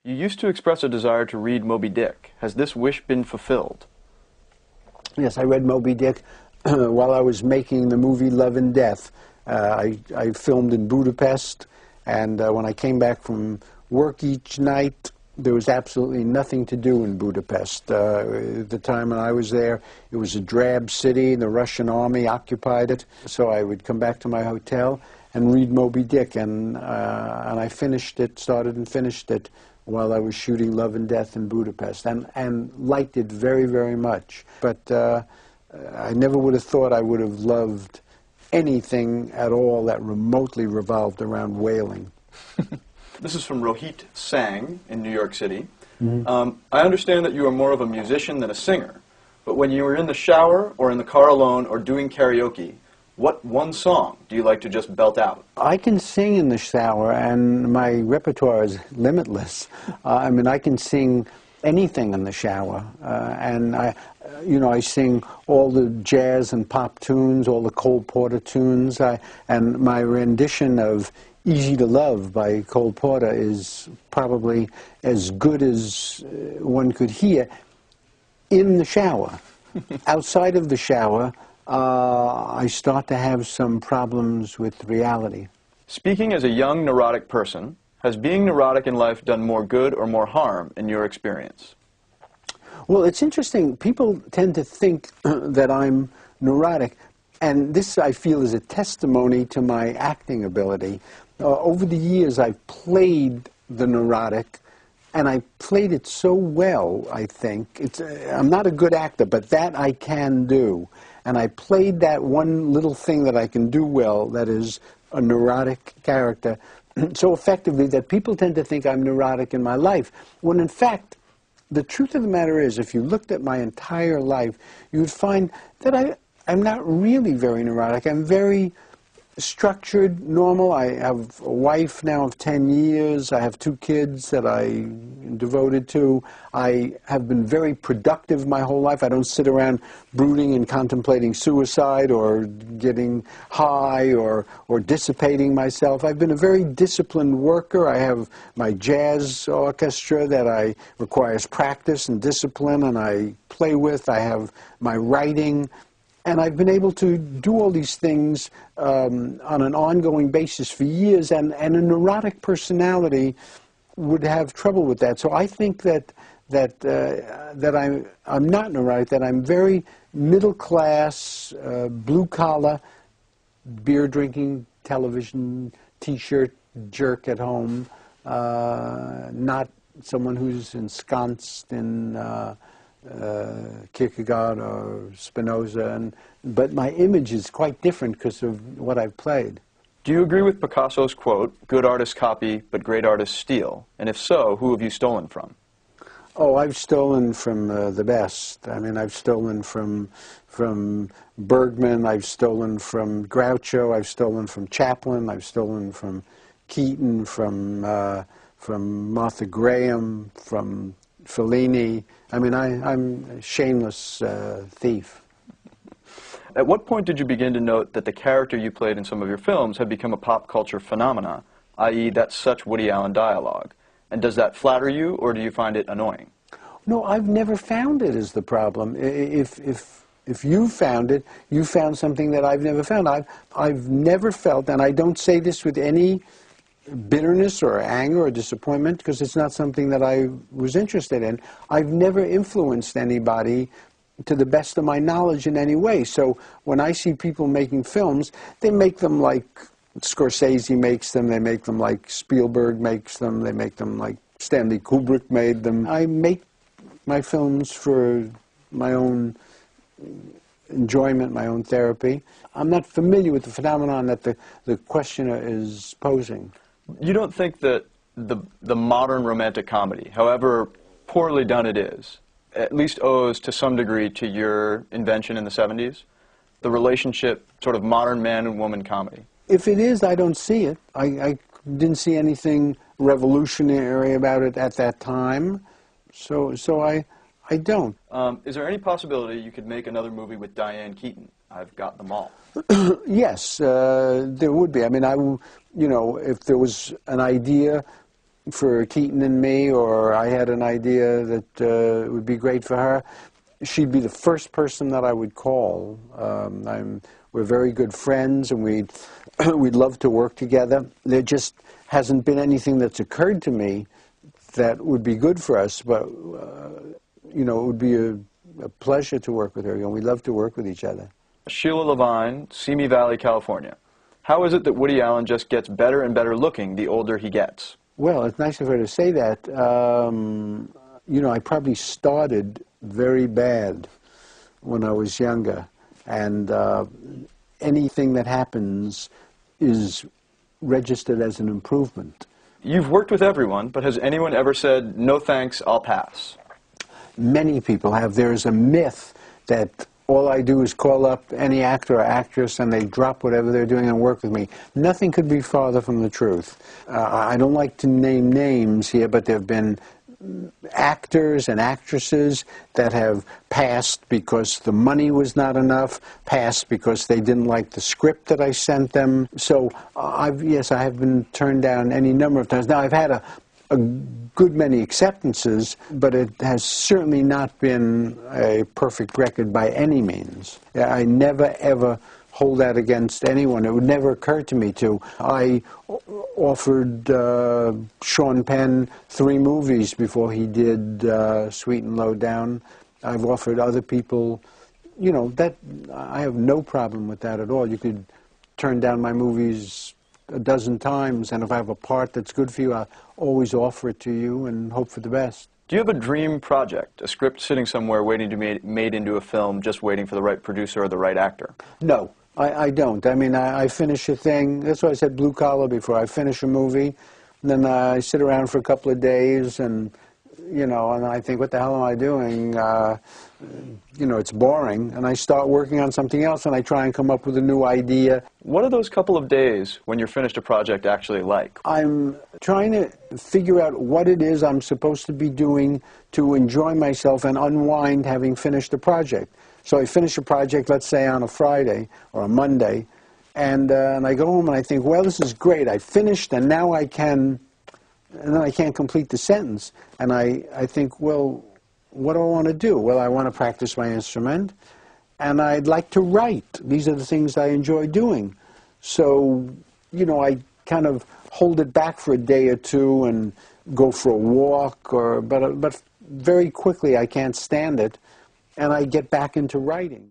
You used to express a desire to read Moby Dick. Has this wish been fulfilled? Yes, I read Moby Dick while I was making the movie Love and Death. I filmed in Budapest, and when I came back from work each night, there was absolutely nothing to do in Budapest. At the time when I was there, it was a drab city. The Russian army occupied it. So I would come back to my hotel and read Moby Dick, and I finished it, started and finished it while I was shooting Love and Death in Budapest, and liked it very, very much. But I never would have thought I would have loved anything at all that remotely revolved around whaling. This is from Rohit Sang in New York City. Mm-hmm. I understand that you are more of a musician than a singer, but when you are in the shower or in the car alone or doing karaoke, what one song do you like to just belt out? I can sing in the shower, and my repertoire is limitless. I mean, I can sing anything in the shower, and I sing all the jazz and pop tunes, all the Cole Porter tunes, and my rendition of Easy to Love by Cole Porter is probably as good as one could hear in the shower. Outside of the shower, I start to have some problems with reality. Speaking as a young neurotic person, has being neurotic in life done more good or more harm in your experience? Well, it's interesting. People tend to think that I'm neurotic, and this, I feel, is a testimony to my acting ability. Over the years, I've played the neurotic, and I played it so well, I think. I'm not a good actor, but that I can do. And I played that one little thing that I can do well, that is a neurotic character, so effectively that people tend to think I'm neurotic in my life, when in fact, the truth of the matter is, if you looked at my entire life, you would find that I'm not really very neurotic. I'm very structured, normal. I have a wife now of 10 years. I have 2 kids that I'm devoted to. I have been very productive my whole life. I don't sit around brooding and contemplating suicide or getting high or dissipating myself. I've been a very disciplined worker. I have my jazz orchestra that requires practice and discipline, and I play with. I have my writing. And I've been able to do all these things on an ongoing basis for years, and a neurotic personality would have trouble with that. So I think that I'm not neurotic, that I'm very middle class, blue collar, beer drinking, television, T-shirt jerk at home, not someone who's ensconced in Kierkegaard or Spinoza, but my image is quite different because of what I've played. Do you agree with Picasso's quote, "Good artists copy, but great artists steal"? And if so, who have you stolen from? Oh, I've stolen from the best. I mean, I've stolen from Bergman, I've stolen from Groucho, I've stolen from Chaplin, I've stolen from Keaton, from Martha Graham, from Fellini. I mean, I'm a shameless thief. At what point did you begin to note that the character you played in some of your films had become a pop culture phenomena, i.e. that's such Woody Allen dialogue? And does that flatter you, or do you find it annoying? No, I've never found it as the problem. If you found it, you found something that I've never found. I've never felt, and I don't say this with any bitterness or anger or disappointment, because it's not something that I was interested in. I've never influenced anybody to the best of my knowledge in any way. So when I see people making films, they make them like Scorsese makes them, they make them like Spielberg makes them, they make them like Stanley Kubrick made them. I make my films for my own enjoyment, my own therapy. I'm not familiar with the phenomenon that the questioner is posing. You don't think that the modern romantic comedy, however poorly done it is, at least owes to some degree to your invention in the 70s? The relationship, sort of modern man and woman comedy? If it is, I don't see it. I didn't see anything revolutionary about it at that time, so I don't. Is there any possibility you could make another movie with Diane Keaton? I've got them all. Yes, there would be. I mean, if there was an idea for Keaton and me, or I had an idea that would be great for her, she'd be the first person that I would call. We're very good friends, and we'd love to work together. There just hasn't been anything that's occurred to me that would be good for us, but you know, it would be a pleasure to work with her, and we love to work with each other. Sheila Levine, Simi Valley, California. How is it that Woody Allen just gets better and better looking the older he gets? Well, it's nice of her to say that. You know, I probably started very bad when I was younger, and anything that happens is registered as an improvement. You've worked with everyone, but has anyone ever said, "No thanks, I'll pass"? Many people have. There's a myth that all I do is call up any actor or actress and they drop whatever they're doing and work with me. Nothing could be farther from the truth. I don't like to name names here, but there have been actors and actresses that have passed because the money was not enough, passed because they didn't like the script that I sent them. So yes, I have been turned down any number of times. Now, I've had a good many acceptances, but it has certainly not been a perfect record by any means. I never, ever hold that against anyone. It would never occur to me to. I offered Sean Penn 3 movies before he did Sweet and Low Down. I've offered other people, you know, that I have no problem with that at all. You could turn down my movies a dozen times, and if I have a part that's good for you, I'll always offer it to you and hope for the best. Do you have a dream project, a script sitting somewhere waiting to be made into a film, just waiting for the right producer or the right actor? No, I don't. I mean, I finish a thing. That's why I said blue collar before. I finish a movie, and then I sit around for a couple of days, and you know, and I think, what the hell am I doing? You know, it's boring. And I start working on something else, and I try and come up with a new idea. What are those couple of days when you're finished a project actually like? I'm trying to figure out what it is I'm supposed to be doing to enjoy myself and unwind having finished a project. So I finish a project, let's say on a Friday or a Monday, and I go home and I think, well, this is great. I finished, and now I can... And then I can't complete the sentence. And I think, well, what do I want to do? Well, I want to practice my instrument, and I'd like to write. These are the things I enjoy doing. So, you know, I kind of hold it back for a day or two and go for a walk, but very quickly I can't stand it, and I get back into writing.